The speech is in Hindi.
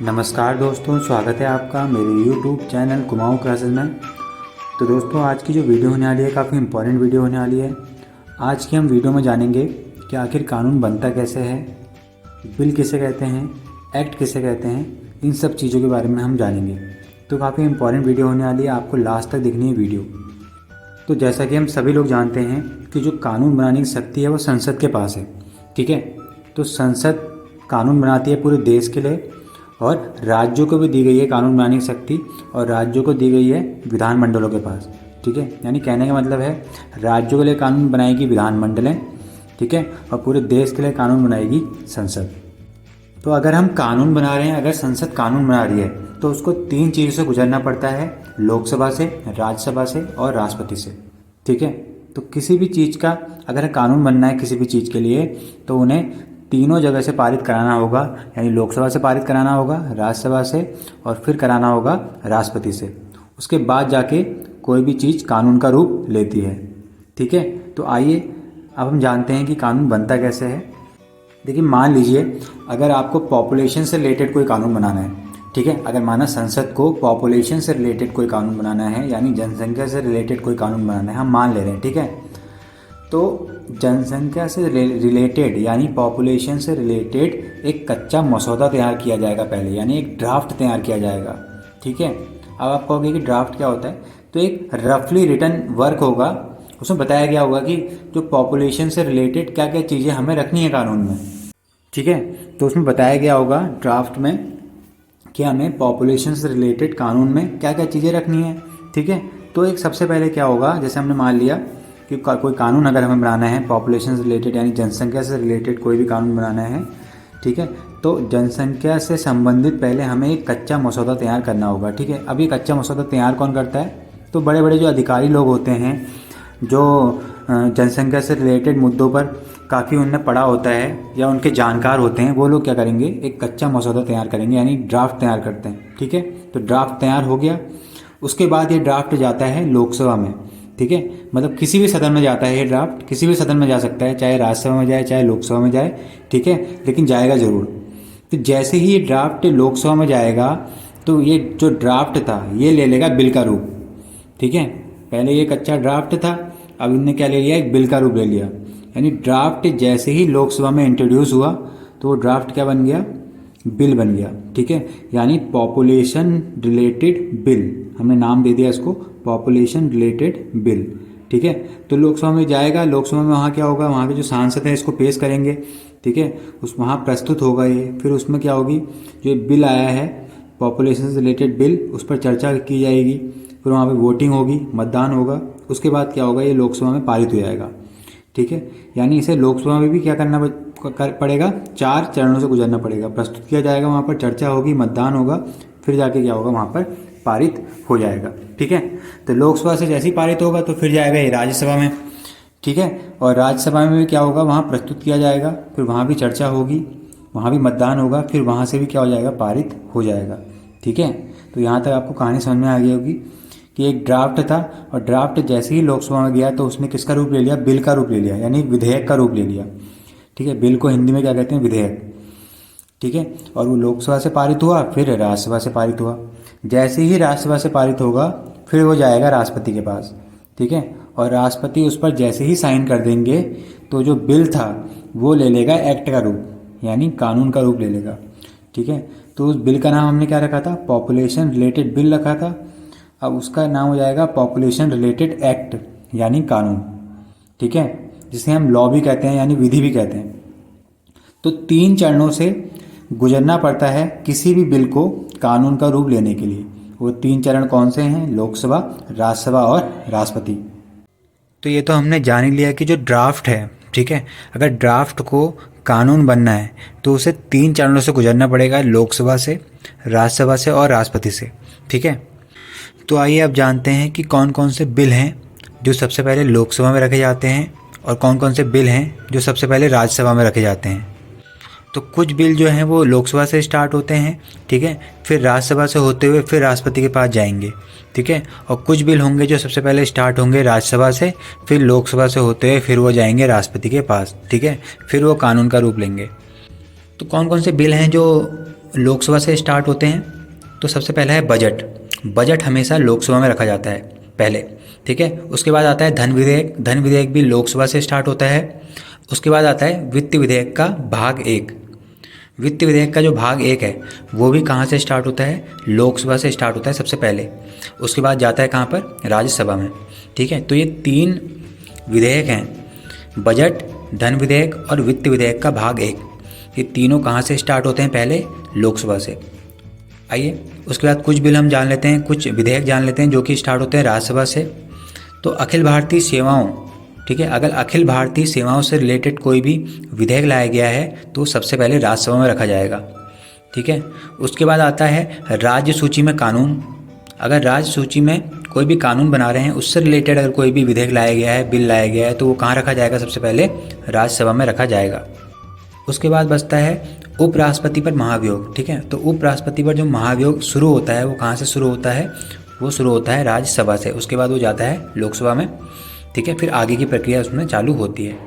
नमस्कार दोस्तों, स्वागत है आपका मेरे YouTube चैनल कुमाऊँ क्लासेस में। तो दोस्तों, आज की जो वीडियो होने वाली है काफ़ी इम्पोर्टेंट वीडियो होने वाली है। आज की हम वीडियो में जानेंगे कि आखिर कानून बनता कैसे है, बिल किसे कहते हैं, एक्ट किसे कहते हैं, इन सब चीज़ों के बारे में हम जानेंगे। तो काफ़ी इम्पोर्टेंट वीडियो होने वाली है, आपको लास्ट तक देखनी है वीडियो। तो जैसा कि हम सभी लोग जानते हैं कि जो कानून बनाने की शक्ति है वो संसद के पास है, ठीक है। तो संसद कानून बनाती है पूरे देश के लिए, और राज्यों को भी दी गई है कानून बनाने की शक्ति, और राज्यों को दी गई है विधानमंडलों के पास, ठीक है। यानी कहने का मतलब है राज्यों के लिए कानून बनाएगी विधानमंडलें, ठीक है, और पूरे देश के लिए कानून बनाएगी संसद। तो अगर हम कानून बना रहे हैं, अगर संसद कानून बना रही है, तो उसको 3 चीज़ों से गुजरना पड़ता है, लोकसभा से, राज्यसभा से और राष्ट्रपति से, ठीक है। तो किसी भी चीज़ का अगर कानून बनना है किसी भी चीज़ के लिए, तो उन्हें तीनों जगह से पारित कराना होगा, यानी लोकसभा से पारित कराना होगा, राज्यसभा से, और फिर कराना होगा राष्ट्रपति से। उसके बाद जाके कोई भी चीज़ कानून का रूप लेती है, ठीक है। तो आइए अब हम जानते हैं कि कानून बनता कैसे है। देखिए, मान लीजिए अगर आपको पॉपुलेशन से रिलेटेड कोई कानून बनाना है, ठीक है। अगर माना संसद को पॉपुलेशन से रिलेटेड कोई कानून बनाना है, यानी जनसंख्या से रिलेटेड कोई कानून बनाना है, हम मान ले रहे हैं, ठीक है। तो जनसंख्या से रिलेटेड यानी पॉपुलेशन से रिलेटेड एक कच्चा मसौदा तैयार किया जाएगा पहले, यानी एक ड्राफ्ट तैयार किया जाएगा, ठीक है। अब आप कहोगे कि ड्राफ्ट क्या होता है, तो एक रफली रिटन वर्क होगा, उसमें बताया गया होगा कि जो पॉपुलेशन से रिलेटेड क्या क्या चीज़ें हमें रखनी है कानून में, ठीक है। तो उसमें बताया गया होगा ड्राफ्ट में कि हमें पॉपुलेशन से रिलेटेड कानून में क्या क्या चीज़ें रखनी है, ठीक है। तो एक सबसे पहले क्या होगा, जैसे हमने मान लिया कि कोई कानून अगर हमें बनाना है पॉपुलेशन से रिलेटेड यानी जनसंख्या से रिलेटेड कोई भी कानून बनाना है, ठीक है। तो जनसंख्या से संबंधित पहले हमें एक कच्चा मसौदा तैयार करना होगा, ठीक है। अब ये कच्चा मसौदा तैयार कौन करता है, तो बड़े बड़े जो अधिकारी लोग होते हैं, जो जनसंख्या से रिलेटेड मुद्दों पर काफ़ी उनने पढ़ा होता है या उनके जानकार होते हैं, वो लोग क्या करेंगे, एक कच्चा मसौदा तैयार करेंगे, यानी ड्राफ्ट तैयार करते हैं, ठीक है। तो ड्राफ्ट तैयार हो गया, उसके बाद ये ड्राफ्ट जाता है लोकसभा में, ठीक है। मतलब किसी भी सदन में जाता है ये ड्राफ्ट, किसी भी सदन में जा सकता है, चाहे राज्यसभा में जाए चाहे लोकसभा में जाए, ठीक है, लेकिन जाएगा ज़रूर। तो जैसे ही ये ड्राफ्ट लोकसभा में जाएगा, तो ये जो ड्राफ्ट था ये ले लेगा बिल का रूप, ठीक है। पहले ये कच्चा ड्राफ्ट था, अब इनने क्या ले लिया, एक बिल का रूप ले लिया। यानी ड्राफ्ट जैसे ही लोकसभा में इंट्रोड्यूस हुआ, तो वो ड्राफ्ट क्या बन गया, बिल बन गया, ठीक है। यानी पॉपुलेशन रिलेटेड बिल, हमने नाम दे दिया इसको पॉपुलेशन रिलेटेड बिल, ठीक है। तो लोकसभा में जाएगा, लोकसभा में वहाँ क्या होगा, वहाँ के जो सांसद हैं इसको पेश करेंगे, ठीक है। उस वहाँ प्रस्तुत होगा ये, फिर उसमें क्या होगी, जो बिल आया है पॉपुलेशन से रिलेटेड बिल, उस पर चर्चा की जाएगी, फिर वहाँ पे वोटिंग होगी, मतदान होगा, उसके बाद क्या होगा, ये लोकसभा में पारित हो जाएगा, ठीक है। यानी इसे लोकसभा में भी क्या करना पड़ेगा, 4 चरणों से गुजरना पड़ेगा। प्रस्तुत किया जाएगा, वहाँ पर चर्चा होगी, मतदान होगा, फिर जाके क्या होगा, वहाँ पर पारित हो जाएगा, ठीक है। तो लोकसभा से जैसे ही पारित होगा तो फिर जाएगा ये राज्यसभा में, ठीक है। और राज्यसभा में भी क्या होगा, वहाँ प्रस्तुत किया जाएगा, फिर वहाँ भी चर्चा होगी, वहाँ भी मतदान होगा, फिर वहाँ से भी क्या हो जाएगा, पारित हो जाएगा, ठीक है। तो यहाँ तक आपको कहानी समझ में आ गई होगी कि एक ड्राफ्ट था, और ड्राफ्ट जैसे ही लोकसभा में गया तो उसने किसका रूप ले लिया, बिल का रूप ले लिया, यानी विधेयक का रूप ले लिया, ठीक है। बिल को हिंदी में क्या कहते हैं, विधेयक, ठीक है। और वो लोकसभा से पारित हुआ, फिर राज्यसभा से पारित हुआ। जैसे ही राज्यसभा से पारित होगा, फिर वो जाएगा राष्ट्रपति के पास, ठीक है। और राष्ट्रपति उस पर जैसे ही साइन कर देंगे, तो जो बिल था वो ले लेगा एक्ट का रूप, यानी कानून का रूप ले लेगा, ठीक है। तो उस बिल का नाम हमने क्या रखा था, पॉपुलेशन रिलेटेड बिल रखा था। अब उसका नाम हो जाएगा पॉपुलेशन रिलेटेड एक्ट, यानी कानून, ठीक है, जिसे हम लॉ भी कहते हैं, यानी विधि भी कहते हैं। तो 3 चरणों से गुजरना पड़ता है किसी भी बिल को कानून का रूप लेने के लिए। वो 3 चरण कौन से हैं, लोकसभा, राज्यसभा और राष्ट्रपति। तो ये तो हमने जान ही लिया कि जो ड्राफ्ट है, ठीक है, अगर ड्राफ्ट को कानून बनना है तो उसे 3 चरणों से गुजरना पड़ेगा, लोकसभा से, राज्यसभा से और राष्ट्रपति से, ठीक है। तो आइए अब जानते हैं कि कौन कौन से बिल हैं जो सबसे पहले लोकसभा में रखे जाते हैं, और कौन कौन से बिल हैं जो सबसे पहले राज्यसभा में रखे जाते हैं। तो कुछ बिल जो हैं वो लोकसभा से स्टार्ट होते हैं, ठीक है, फिर राज्यसभा से होते हुए फिर राष्ट्रपति के पास जाएंगे, ठीक है। और कुछ बिल होंगे जो सबसे पहले स्टार्ट होंगे राज्यसभा से, फिर लोकसभा से होते हुए फिर वो जाएंगे राष्ट्रपति के पास, ठीक है, फिर वो कानून का रूप लेंगे। तो कौन कौन से बिल हैं जो लोकसभा से स्टार्ट होते हैं। तो सबसे पहला है बजट। बजट हमेशा लोकसभा में रखा जाता है पहले, ठीक है। उसके बाद आता है धन विधेयक। धन विधेयक भी लोकसभा से स्टार्ट होता है। उसके बाद आता है वित्त विधेयक का भाग 1। वित्त विधेयक का जो भाग 1 है वो भी कहाँ से स्टार्ट होता है, लोकसभा से स्टार्ट होता है सबसे पहले। उसके बाद जाता है कहाँ पर, राज्यसभा में, ठीक है। तो ये 3 विधेयक हैं, बजट, धन विधेयक और वित्त विधेयक का भाग 1। ये तीनों कहाँ से स्टार्ट होते हैं, पहले लोकसभा से। आइए उसके बाद कुछ बिल हम जान लेते हैं, कुछ विधेयक जान लेते हैं जो कि स्टार्ट होते हैं राज्यसभा से। तो अखिल भारतीय सेवाओं, ठीक है, अगर अखिल भारतीय सेवाओं से रिलेटेड कोई भी विधेयक लाया गया है तो सबसे पहले राज्यसभा में रखा जाएगा, ठीक है। उसके बाद आता है राज्य सूची में कानून। अगर राज्य सूची में कोई भी कानून बना रहे हैं, उससे रिलेटेड अगर कोई भी विधेयक लाया गया है, बिल लाया गया है, तो वो कहाँ रखा जाएगा, सबसे पहले राज्यसभा में रखा जाएगा। उसके बाद बचता है उपराष्ट्रपति पर महाभियोग, ठीक है। तो उपराष्ट्रपति पर जो महाभियोग शुरू होता है वो कहाँ से शुरू होता है, वो शुरू होता है राज्यसभा से। उसके बाद वो जाता है लोकसभा में, ठीक है। फिर आगे की प्रक्रिया उसमें चालू होती है।